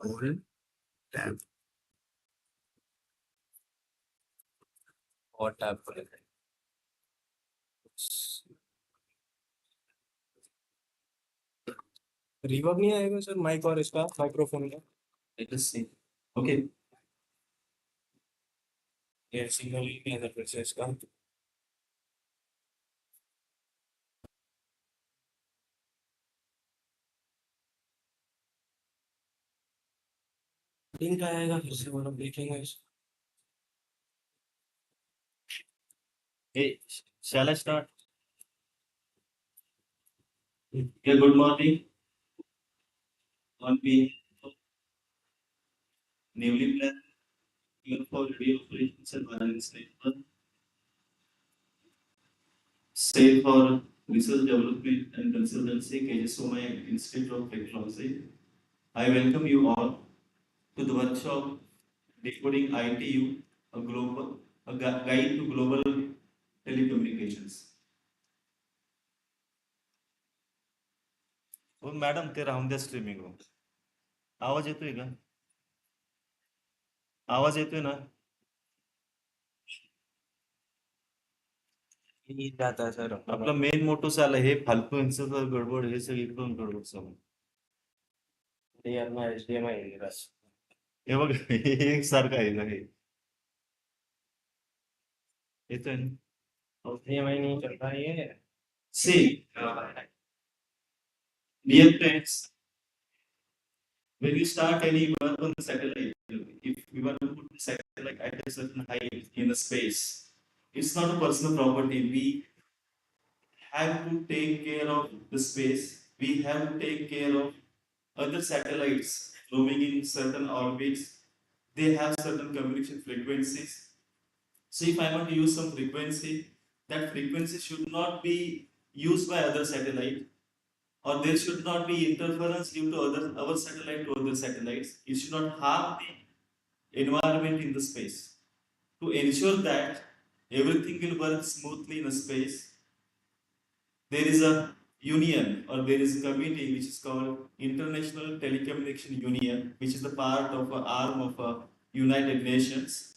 All tab और tab करेंगे। Reverb नहीं आएगा सर माइक और इसका माइक्रोफोन का? लेट अस सी। ओके, ये सिग्नल ही नहीं आता फिर से इसका। लिंक आएगा फिर से, मतलब देखेंगे इसको। Hey, shall I start? Yeah, good morning. On behalf of Newly Planned Year for Radio Operations and Wireless Network, say for Research Development and Consultancy, KGSOMA Institute of Technology, I welcome you all to the workshop Decoding ITU, a guide to global telecommunications. हो madam ते राहून द्या streaming हो. आवाज येतोय का? आवाज येतोय ना? जाता है सर आपला मेन मोटो झाला हे फालतू यांचं गडबड हे सगळीकडून गडबड चालू. ते यार ना HDMI आहे बस. हे बघ हे एक सारखं आहे ना हे. येतोय ना? HDMI नहीं चल रहा है ये. See, dear friends, when we start any work on the satellite, if we want to put the satellite at a certain height in the space, it's not a personal property. We have to take care of the space. We have to take care of other satellites roaming in certain orbits. They have certain communication frequencies. So if I want to use some frequency, that frequency should not be used by other satellite, or there should not be interference due to our satellite to other satellites. It should not harm the environment in the space. To ensure that everything will work smoothly in a space, there is a union or there is a committee which is called International Telecommunication Union, which is the part of an arm of United Nations,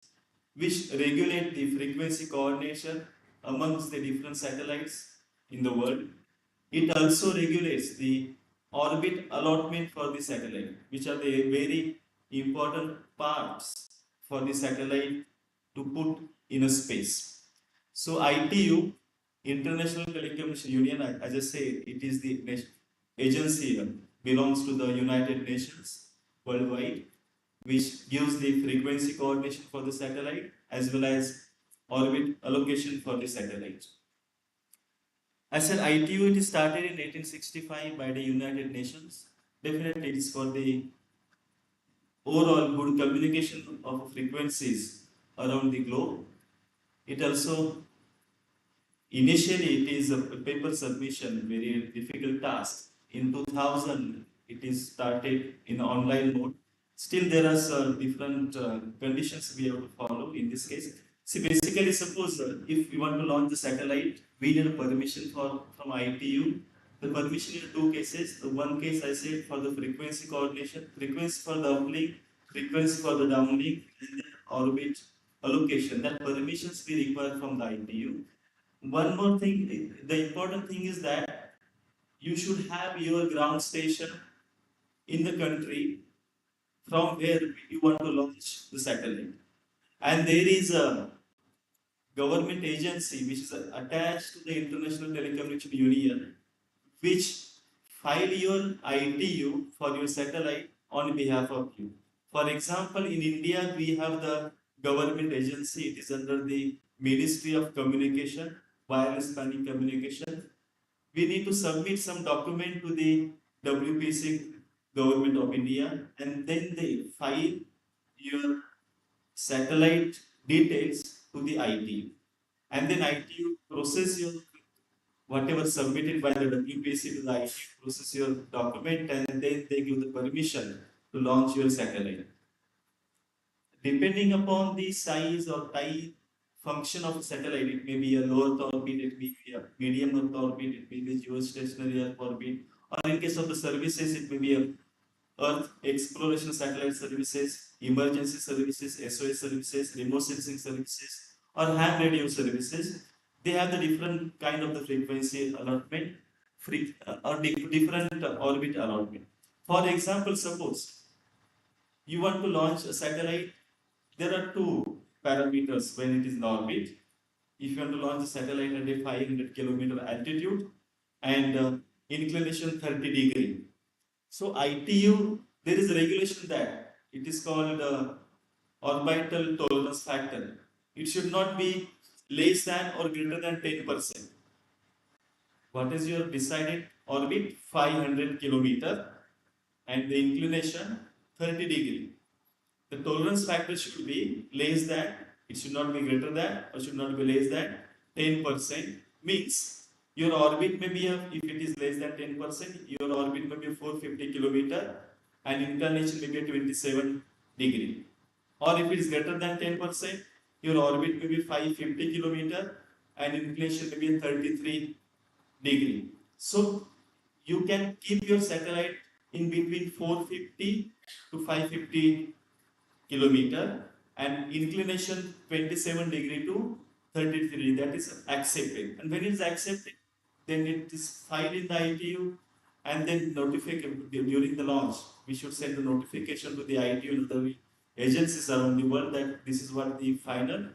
which regulate the frequency coordination amongst the different satellites in the world. It also regulates the orbit allotment for the satellite, which are the very important parts for the satellite to put in a space. So ITU, International Telecommunication Union, as I say, it is the agency belongs to the United Nations worldwide, which gives the frequency coordination for the satellite as well as orbit allocation for the satellite. I said ITU, it started in 1865 by the United Nations. Definitely it's for the overall good communication of frequencies around the globe. It also, initially it is a paper submission, very difficult task. In 2000, it is started in online mode. Still there are some different conditions we have to follow in this case. See, basically suppose if we want to launch the satellite, we need a permission from ITU. The permission in two cases. The one case I said for the frequency coordination, frequency for the uplink, frequency for the downlink, and then orbit allocation. That permissions we require from the ITU. One more thing, the important thing is that you should have your ground station in the country from where you want to launch the satellite. And there is a government agency which is attached to the International Telecommunication Union, which file your ITU for your satellite on behalf of you. For example, in India, we have the government agency. It is under the Ministry of Communication, Wireless Planning Communication. We need to submit some document to the WPC Government of India, and then they file your satellite details to the ITU. And then ITU process your whatever submitted by the WPC to the ITU, process your document, and then they give the permission to launch your satellite. Depending upon the size or type function of a satellite, it may be a low Earth orbit, it may be a medium Earth orbit, it may be a geostationary Earth orbit, or in case of the services, it may be a Earth exploration satellite services, emergency services, SOS services, remote sensing services, or ham radio services. They have the different kind of the frequency allotment, different orbit allotment. For example, suppose you want to launch a satellite, there are two parameters when it is in orbit. If you want to launch a satellite at a 500-kilometer altitude and inclination 30 degree. So ITU, there is a regulation that it is called orbital tolerance factor. It should not be less than or greater than 10%. What is your decided orbit? 500 kilometer and the inclination 30 degree. The tolerance factor should be less than, it should not be greater than, or should not be less than 10%. Means your orbit may be, if it is less than 10%, your orbit may be 450 kilometer and inclination may be 27 degree. Or if it is greater than 10%, your orbit may be 550 kilometer and inclination may be 33 degree. So you can keep your satellite in between 450 to 550 kilometer and inclination 27 degree to 33, that is accepted. And when it is accepted, then it is filed in the ITU and then notification during the launch. We should send the notification to the ITU and other agencies around the world that this is what the final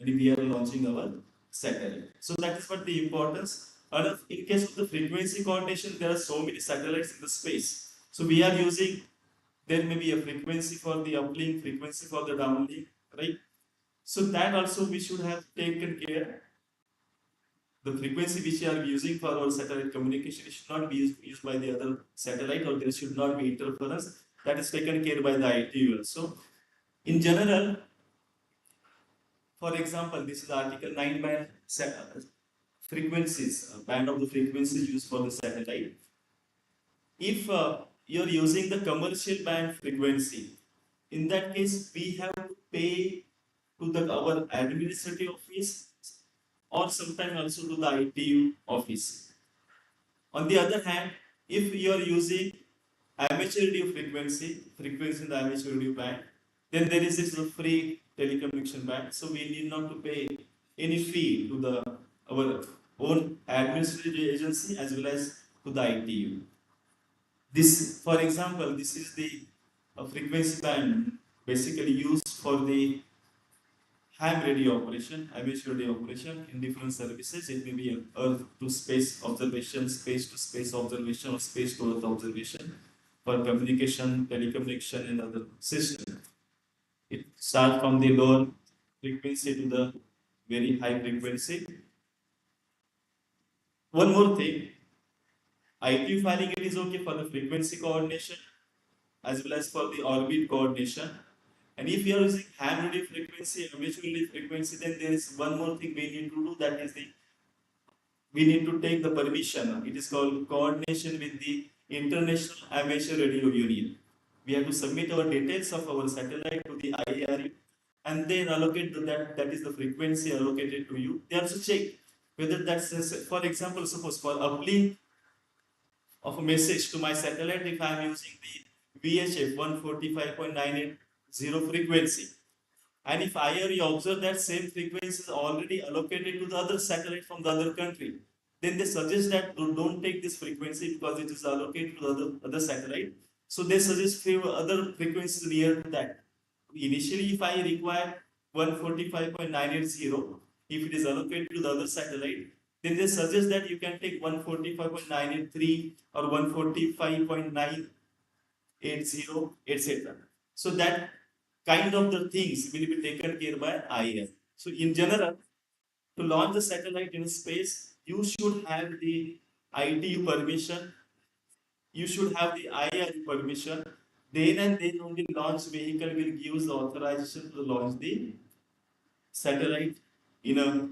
and we are launching our satellite. So that is what the importance. And in case of the frequency coordination, there are so many satellites in the space. So we are using, there may be a frequency for the uplink, frequency for the downlink, right? So that also we should have taken care. The frequency which we are using for our satellite communication should not be used by the other satellite, or there should not be interference. That is taken care by the ITU. So in general, for example, this is Article 9 band frequencies, band of the frequencies used for the satellite. If you're using the commercial band frequency, in that case, we have to pay to the our administrative office or sometimes also to the ITU office. On the other hand, if you are using amateur radio frequency in the amateur radio band, then there is this free telecommunication band, so we need not to pay any fee to the our own administrative agency as well as to the ITU. This, for example, this is the frequency band basically used for the ham radio operation, amateur radio operation in different services. It may be Earth to space observation, space to space observation, or space to Earth observation for communication, telecommunication, and other systems. It starts from the lower frequency to the very high frequency. One more thing, ITU filing it is okay for the frequency coordination as well as for the orbit coordination. And if you are using ham radio frequency, amateur radio frequency, then there is one more thing we need to do, that is we need to take the permission. It is called coordination with the International Amateur Radio Union. We have to submit our details of our satellite to the IARU and then allocate that is the frequency allocated to you. They also check whether that's, for example, suppose for uplink of a message to my satellite, if I am using the VHF 145.980 frequency, and if IRE observe that same frequency is already allocated to the other satellite from the other country, then they suggest that don't take this frequency because it is allocated to the other satellite. So they suggest few other frequencies near to that. Initially, if I require 145.980, if it is allocated to the other satellite, then they suggest that you can take 145.983 or 145.980, etc. So that kind of the things will be taken care by IS. So in general, to launch the satellite in space, you should have the ITU permission, you should have the IRU permission. Then and then only launch vehicle will give the authorization to launch the satellite in a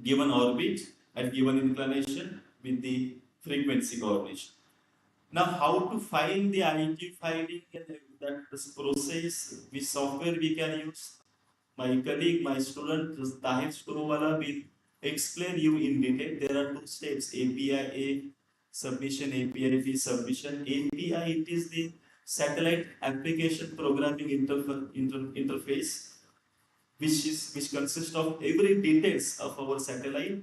given orbit at given inclination with the frequency coordination. Now, how to file the ITU filing and that this process, which software we can use? My colleague, my student, Tahir Shurwala will explain you in detail. There are two steps: API A submission, API B submission. API, it is the satellite application programming interface, which consists of every details of our satellite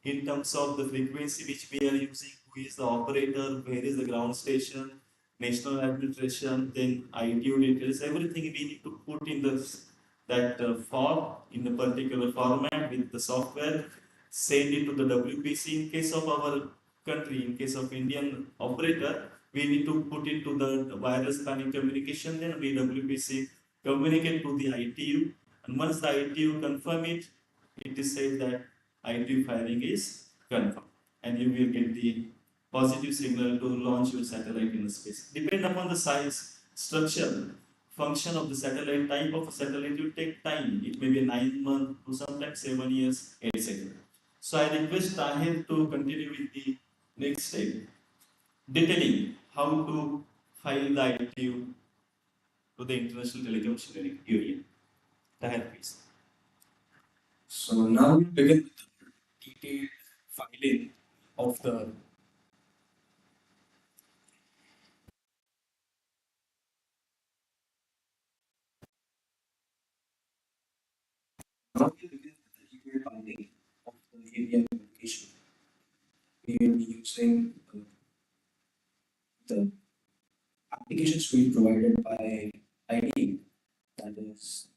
in terms of the frequency which we are using, who is the operator, where is the ground station, national administration, then ITU details, everything we need to put in that form in a particular format with the software, send it to the WPC. In case of our country, in case of Indian operator, we need to put it to the wireless planning communication, then we WPC communicate to the ITU, and once the ITU confirm it, it is said that ITU firing is confirmed, and you will get the positive signal to launch your satellite in the space. Depend upon the size, structure, function of the satellite, type of satellite, will take time. It may be 9 months to sometimes 7 years, etc. So I request Tahir to continue with the next step, detailing how to file the ITU to the International Telecommunications Union. Tahir, please. So now we begin with the detailed filing of the. Now we begin with the detailed filing of the area communication. We will be using the application suite provided by ID, that is.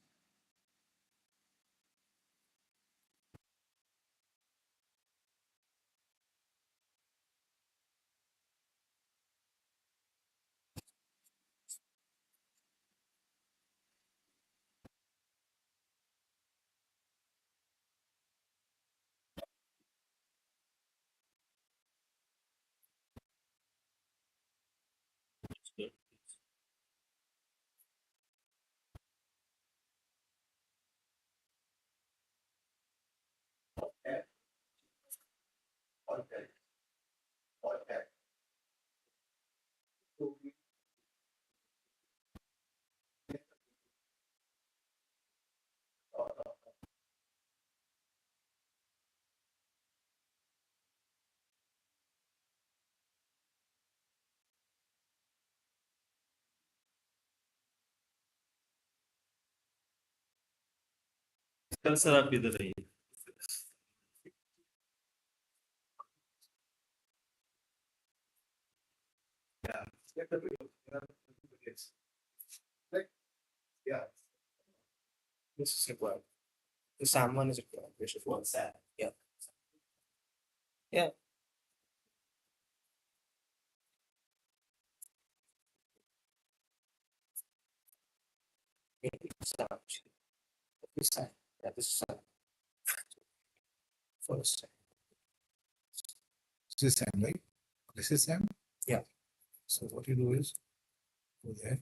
कल sir आप इधर रहिए. Yeah. Yes. Right. Yeah. This is required. The SAM one is required. We should want SAM. Yeah. Yeah. Maybe SAM. This SAM. Yeah, this is SAM. First. This is SAM, right? This is SAM? Yeah. So what you do is go there.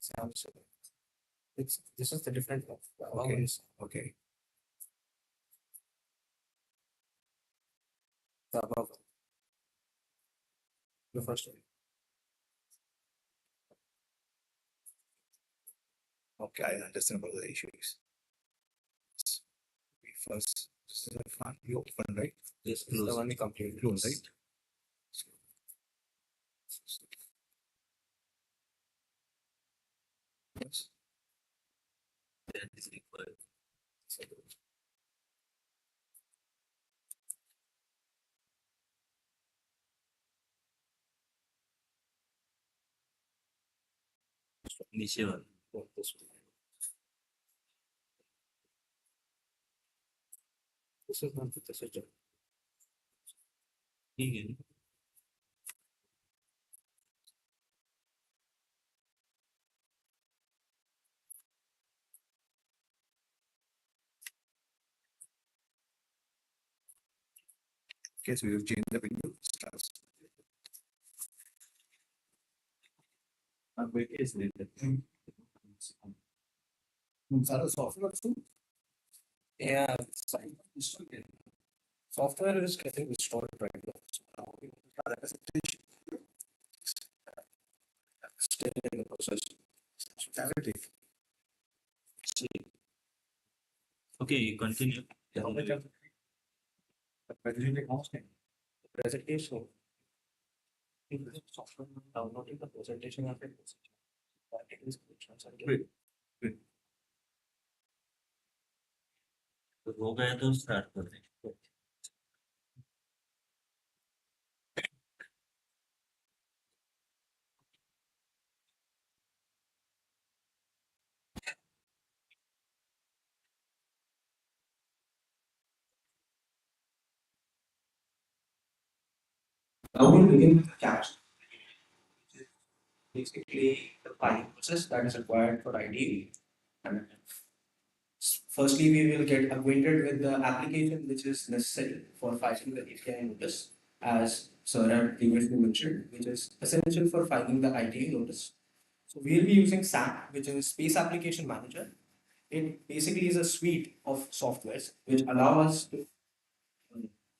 SAM. This is the different one. Okay. Okay. The above. The first one. Okay, I understand what the issue is. We first, this is a fun, you open, right? Yes, close. The one we completed. Close, right? Yes. That is required. नीचे वाला. This is not the system. ठीक है. Okay, so you've changed the window stars. अब कैसे देते हैं? सारा software too? Yeah, software is getting installed right now. So now we are still in the process. See. Okay, you continue. Presentation. in the software downloading the presentation of it. It is great. Great. तो हो गया तो start कर दें. Now we'll begin with the caps. Basically, the filing process that is required for ID. And firstly, we will get acquainted with the application which is necessary for filing the API notice, as Sir had previously mentioned, which is essential for filing the ITA notice. So we'll be using SAP, which is Space Application Manager. It basically is a suite of softwares which allow us to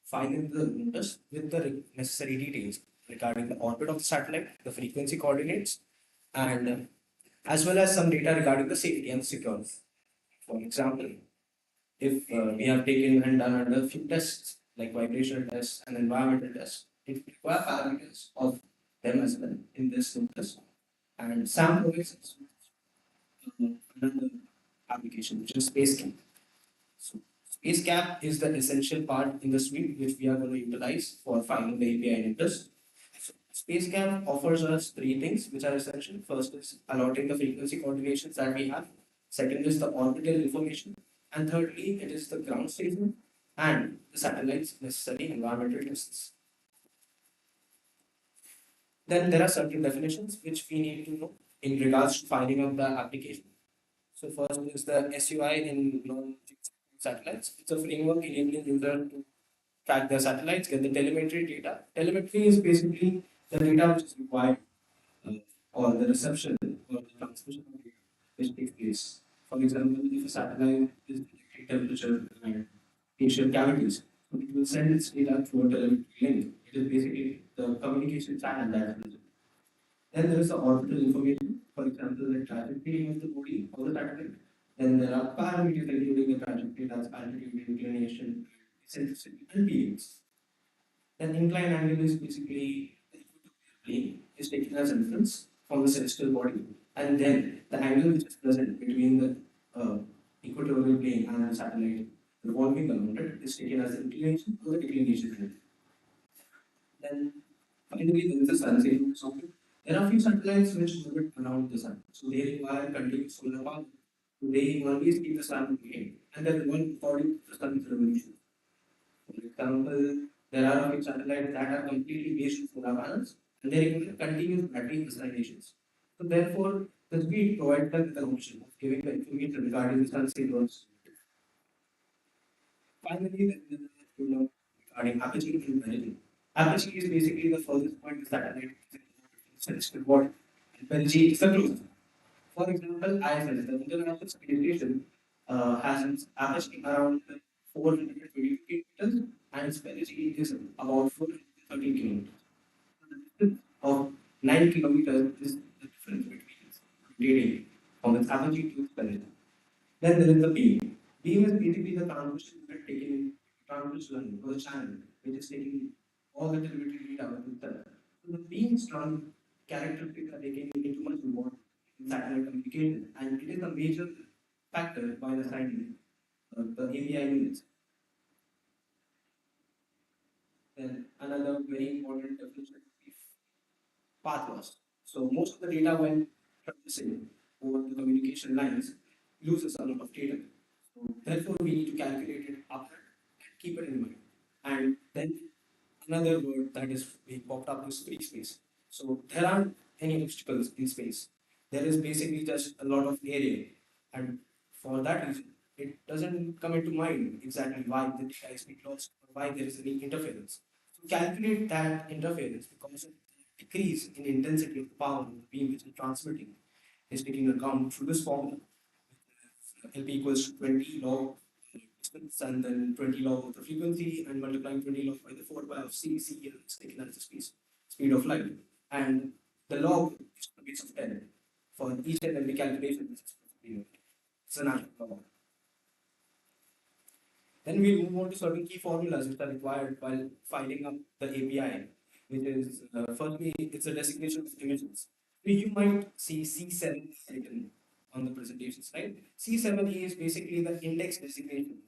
file in the notice with the necessary details regarding the orbit of the satellite, the frequency coordinates, and as well as some data regarding the safety and security. For example, if we have taken and done under a few tests like vibrational tests and environmental tests, it requires parameters of them as well in this notice. And SAM provides us with another application, which is SpaceCamp. So SpaceCap is the essential part in the suite which we are going to utilize for finding the API interest. So SpaceCap offers us three things which are essential. First is allotting the frequency coordinations that we have. Second is the orbital information. And thirdly, it is the ground station and the satellite's necessary environmental tests. Then there are certain definitions which we need to know in regards to finding out the application. So first is the SUI in satellites. It's a framework enabling user to track their satellites, get the telemetry data. Telemetry is basically the data which is required uh, or the reception or the transmission of data which takes place. For example, if a satellite is detecting temperature and facial cavities, so it will send its data through a telemetry link. It is basically the communication channel that is present. Then there is the orbital information, for example, the trajectory of the body of the satellite. Then there are parameters including the trajectory, that's altitude, inclination, eccentricity, and periods. Then incline angle is basically the equatorial plane is taken as reference from the celestial body, and then the angle which is present between the equatorial plane and the satellite revolving around it is taken as the inclination or the declination angle. Then finally, there is the sun saving software. There are few satellites which orbit around the sun, so they require continuous solar power. So they always keep the sun clean, and they revolve according to the sun's revolution. For example, there are a few satellites that are completely based on solar panels, and they require continuous battery installations. So therefore, the speed provides them with the option of giving the information regarding the sun signals. Finally, regarding aperture and perigee. Aperture is basically the furthest point the satellite is in the celestial body, and perigee is the closest. For example, ISS, the International Space Station, has an aperture around 420 kilometers, and its perigee is about 413 kilometers. The distance of 9 kilometers is the difference between rotating from its aperture to its perigee. Then there is the beam. Beam is basically the transmission unit taking transmission or the channel, which is taking all the telemetry data with itself. So the beam's run characteristics are taken into much more in satellite communication, and it is a major factor while assigning the API units. Then another very important definition is path loss. So most of the data when traversing over the communication lines loses a lot of data. So therefore we need to calculate it upfront and keep it in mind. And then another word that is being popped up is free space. So there aren't any obstacles in space. There is basically just a lot of area. And for that reason, it doesn't come into mind exactly why the data is being lost or why there is any interference. So calculate that interference because of the decrease in intensity of the power of the beam which is transmitting is taking account through this formula. LP equals to 20 log distance and then 20 log of the frequency and multiplying 20 log by the 4 pi of C. C here is taken as the speed of light. And the log is the base of 10 for each and every calculation. It's an natural law. Then we'll move on to certain key formulas which are required while filing up the API. which is firstly it's a designation of images. So you might see C7 written on the presentations, right? C7A is basically the index designation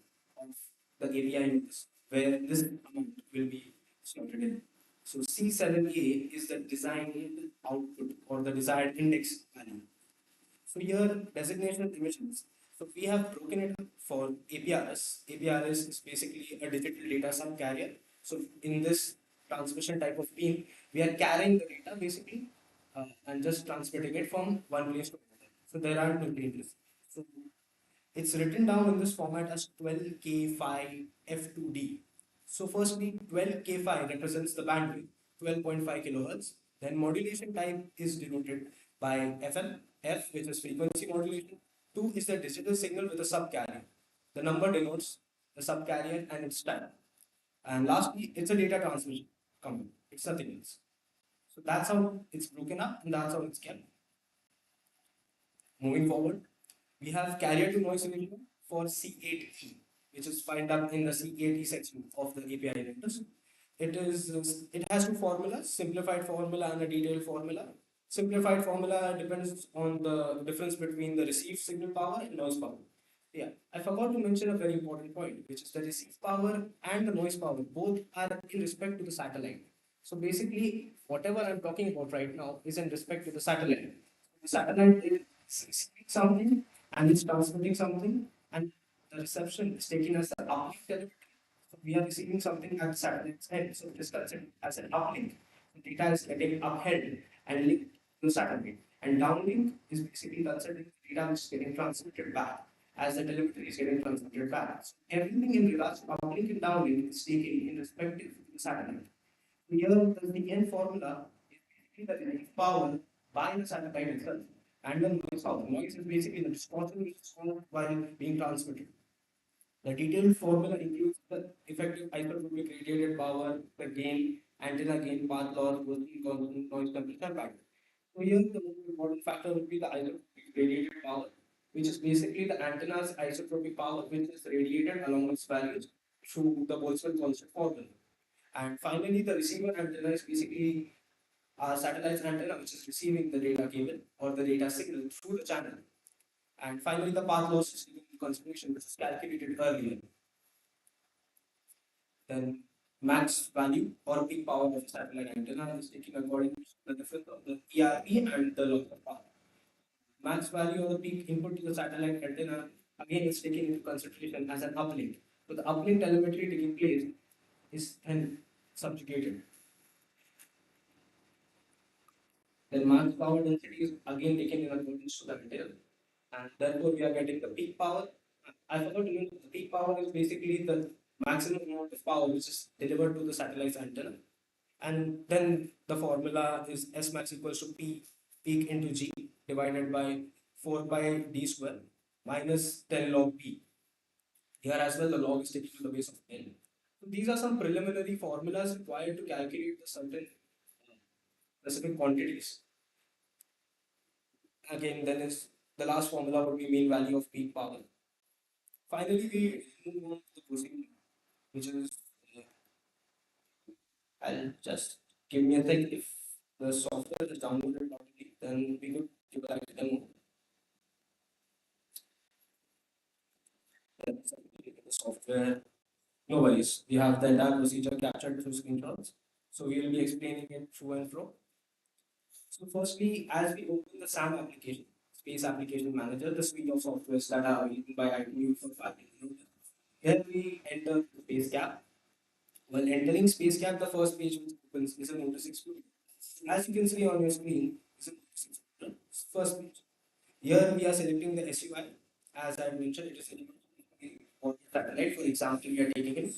of the API notice where this amount will be slotted in. So C7A is the designed output or the desired index value. So here designation emissions. So we have broken it up for APRS. APRS is basically a digital data subcarrier. So in this transmission type of beam, we are carrying the data basically and just transmitting it from one place to another. So there are no changes. So it's written down in this format as 12K5 F2D. So firstly, 12K5 represents the bandwidth, 12.5 kilohertz. Then modulation type is denoted by FM, F which is frequency modulation. 2 is the digital signal with a subcarrier. The number denotes the subcarrier and its type. And lastly, it's a data transmission command. It's nothing else. So that's how it's broken up and that's how it's kept. Moving forward, we have carrier to noise ratio for C8E, which is found up in the C8E section of the API notice. It has two formulas, simplified formula and a detailed formula. Simplified formula depends on the difference between the received signal power and noise power. Yeah, I forgot to mention a very important point, which is the receive power and the noise power both are in respect to the satellite. So basically, whatever I'm talking about right now is in respect to the satellite. The satellite is receiving something and it's transmitting something, and the reception is taken as the uplink telemetry. So we are receiving something at the satellite's end, so it is considered as an uplink. The data is getting upheld and linked to the satellite, and downlink is basically considered the data which is getting transmitted back as the telemetry is getting transmitted back. So everything in regards to uplink and downlink is taken in respective to the satellite. Here, the end formula is basically the direct power by the satellite itself. And the noise power. Noise is basically the distortion which is formed while being transmitted. The detailed formula includes the effective isotropic radiated power, the gain, antenna gain, path loss, working constant, noise temperature factor. So here the most important factor would be the isotropic radiated power, which is basically the antenna's isotropic power, which is radiated along its values through the Boltzmann constant formula. And finally, the receiver antenna is basically a satellite antenna which is receiving the data cable or the data signal through the channel. And finally, the path loss is taken into consideration, which is calculated earlier. Then max value or peak power of a satellite antenna is taken according to the difference of the ERP and the loss of power. Max value or the peak input to the satellite antenna again is taken into consideration as an uplink. So the uplink telemetry taking place is then subjugated. Then max power density is again taken in accordance to the antenna, and therefore we are getting the peak power. I forgot to mention the peak power is basically the maximum amount of power which is delivered to the satellite's antenna. And then the formula is S max equals to P peak into G divided by 4 pi D square minus 10 log P. Here as well, the log is taken to the base of n. So these are some preliminary formulas required to calculate the certain specific quantities. Again, then is the last formula would be mean value of peak power. Finally, we move on to the procedure, which is I'll just give me a thing. If the software is downloaded properly, then we could give a like demo. Then the software, no worries. We have the entire procedure captured through screenshots. So we will be explaining it through and through. So firstly, as we open the SAM application, Space Application Manager, the suite of softwares that are available by ITU for Falcon. Here we enter the space gap. While entering space gap, the first page which opens is a notice explorer. As you can see on your screen, is a notice explorer. First page. Here we are selecting the SUI. As I mentioned, it is for satellite. For example, we are taking it.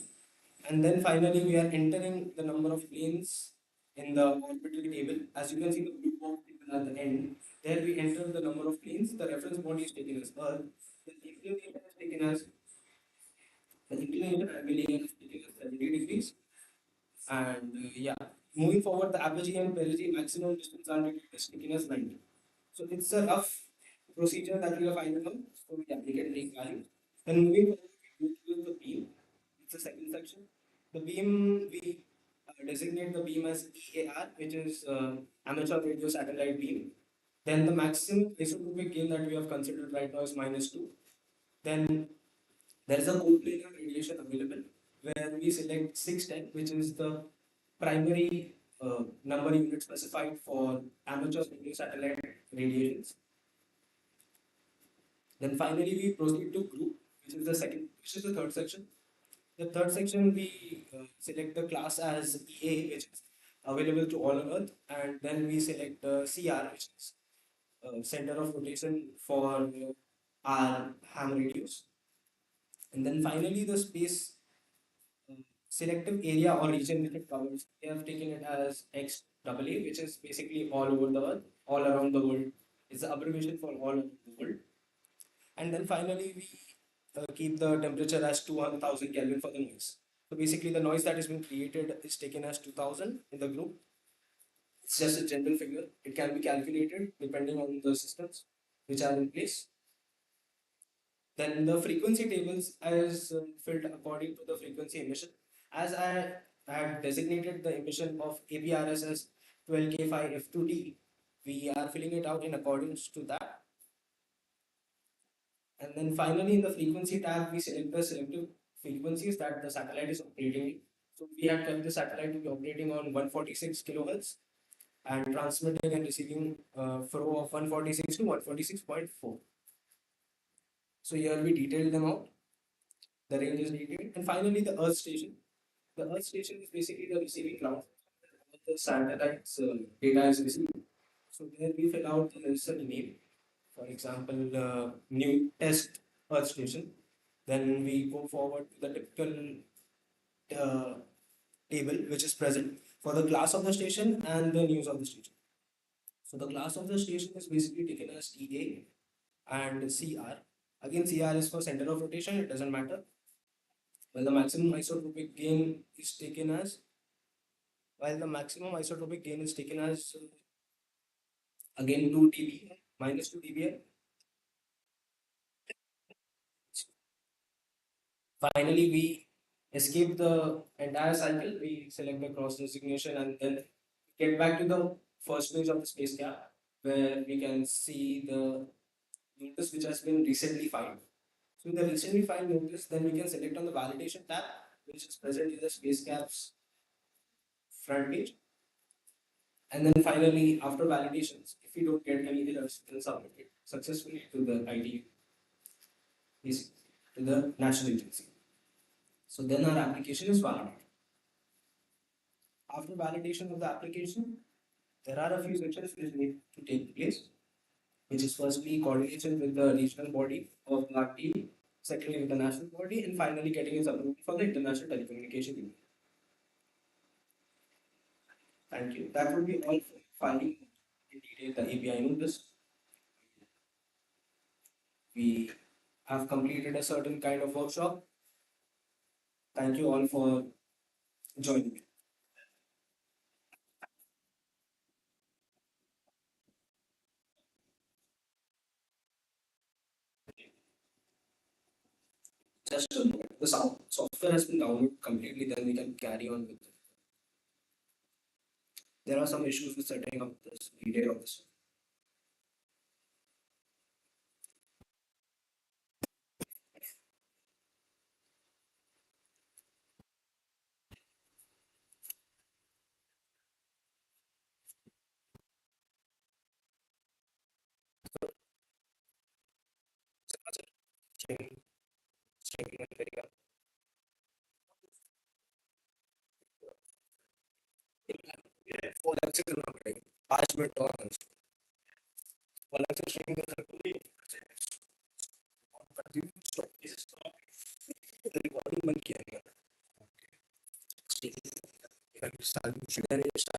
And then finally, we are entering the number of planes in the orbital table. As you can see, the blue box table at the end. There we enter the number of planes. The reference body is taken as Earth. The inclination is taken as the inclination angle is taken as 70 degrees. And yeah, moving forward, the apogee and perigee maximum distance are taken as 90. So it's a rough procedure that we are finding out. So yeah, we can take values. Then moving forward, we go to the beam. It's the second section. The beam we designate the beam as EAR, which is amateur radio satellite beam. Then the maximum isotopic gain that we have considered right now is -2. Then there is a coplanar radiation available where we select 610, which is the primary number unit specified for amateur radio satellite radiations. Then finally we proceed to group, which is the third section. The third section we select the class as EA, which is available to all on Earth, and then we select CR, which is center of rotation for our ham radios. And then finally the space uh, selective area or region that it covers. We have taken it as XAA, which is basically all over the Earth, all around the world. It's the abbreviation for all over the world. And then finally we keep the temperature as 200,000 Kelvin for the noise. So basically the noise that has been created is taken as 2000 in the group. It's just a general figure. It can be calculated depending on the systems which are in place. Then the frequency tables is filled according to the frequency emission. As I had designated the emission of APRS as 12K5F2D, we are filling it out in accordance to that. And then finally, in the frequency tab, we select the selective frequencies that the satellite is operating in. So we had kept the satellite to be operating on 146 kilohertz and transmitting and receiving flow of 146 to 146.4. So here we detailed them out. The range is detailed. And finally, the Earth station. The Earth station is basically the receiving ground. The satellite's data is received. So there we fill out the necessary name. For example, new test Earth station. Then we go forward to the typical uh, table which is present for the class of the station and the news of the station. So the class of the station is basically taken as TA and CR. Again, CR is for center of rotation, it doesn't matter. While the maximum isotopic gain is taken as again 2 dB minus 2 dBm. Finally, we escape the entire cycle. We select the cross designation and then get back to the first page of the space gap where we can see the notice which has been recently filed. So in the recently filed notice, then we can select on the validation tab, which is present in the space gap's front page. And then finally, after validations, if we don't get any errors, we can submit it successfully to the IT, to the national agency. So then our application is validated. After validation of the application, there are a few sections which need to take place, which is firstly coordination with the regional body of the team, secondly with the national body, and finally getting its approval for the International Telecommunication Union. Thank you. That would be all for filing in detail the API notice. We have completed a certain kind of workshop. Thank you all for joining me. Just a moment. The software has been downloaded completely, then we can carry on with it. There are some issues with setting up this detail of this. Checking, checking and very up. 4 lakh से करना पड़ेगा 5 minute और 4 लाख से streaming कर सकते हो recording बंद किया गया